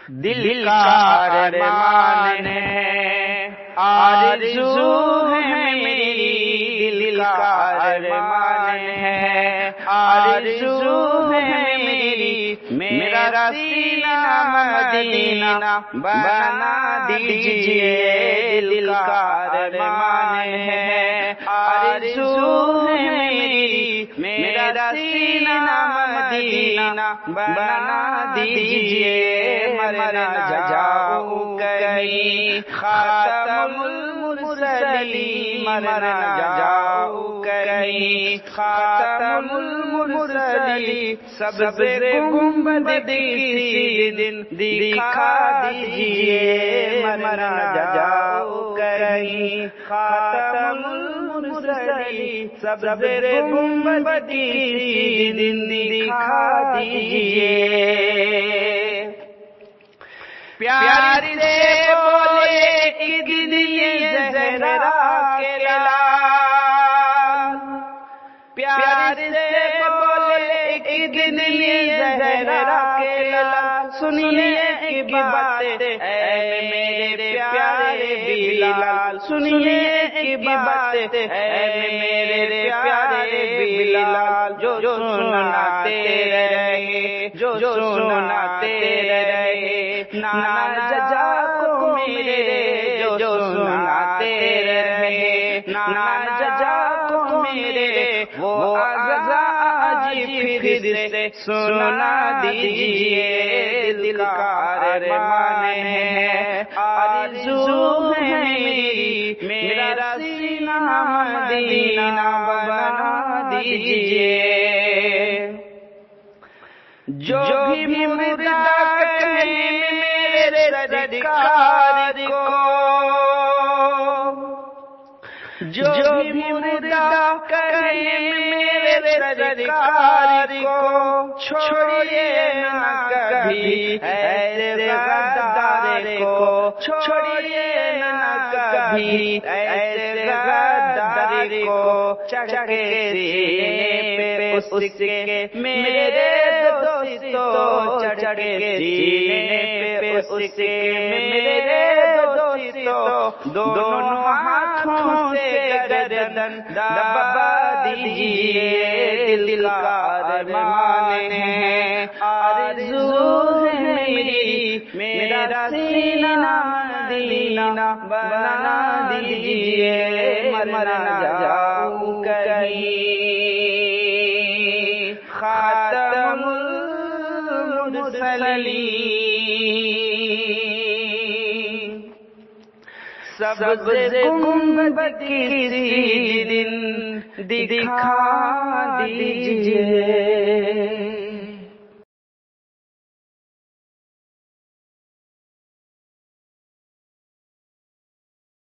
دل کا ارمان ہے، آرزو ہے میری، دل کا ارمان ہے، آرزو ہے میری، میرا سینہ مدینہ بنا دیجئے، دل کا ارمان ہے، آرزو ہے میری، میرا سینہ مدینہ بنا دیجئے، مر نہ جاؤں کہیں خاتم المرسلین، مر نہ جاؤں کہیں خاتم المرسلین، سبز گنبد کسی دن دکھا دیجئے، مر نہ جاؤں کہیں خاتم المرسلین، سبز گنبد کسی دن دکھا دیجئے۔ پیار سے بولے ایک دن یہ زہرا کے لال، پیار سے بولے ایک دن یہ زہرا کے لال، سنیے ایک بات اے میرے پیارے بلال، سنیے ایک بات اے میرے پیارے بلال، جو سناتے رہے، جو سناتے رہے، نانا جا کو میرے، جو سناتے رہے، نانا جا کو میرے، وہ عجیب پھر سے سنا دیجئے، دل کا ارمان ہے، آرزو ہے میری، میرا سینہ مدینہ بنا دیجئے۔ جو بھی مردہ کہے میرے سرکار کو، جو بھی مردہ کہے میرے سرکار کو، چھوڑیے نہ کبھی ایسے غدار کو، چھوڑیے نہ کبھی ایسے غدار کو، چڑھ کے سینے پہ اس کے میرے دوستو، چڑھ کے سینے پہ اس کے میرے دوستو، دونوں ہاتھوں سے گردن دبا دیجئے، دل کا ارمان ہے، آرزو ہے میری، میرا سینہ مدینہ بنا دیجئے، مر نہ جاؤں کہیں خاتم المرسلین، سبز گنبد کسی دن دکھا دیجئے۔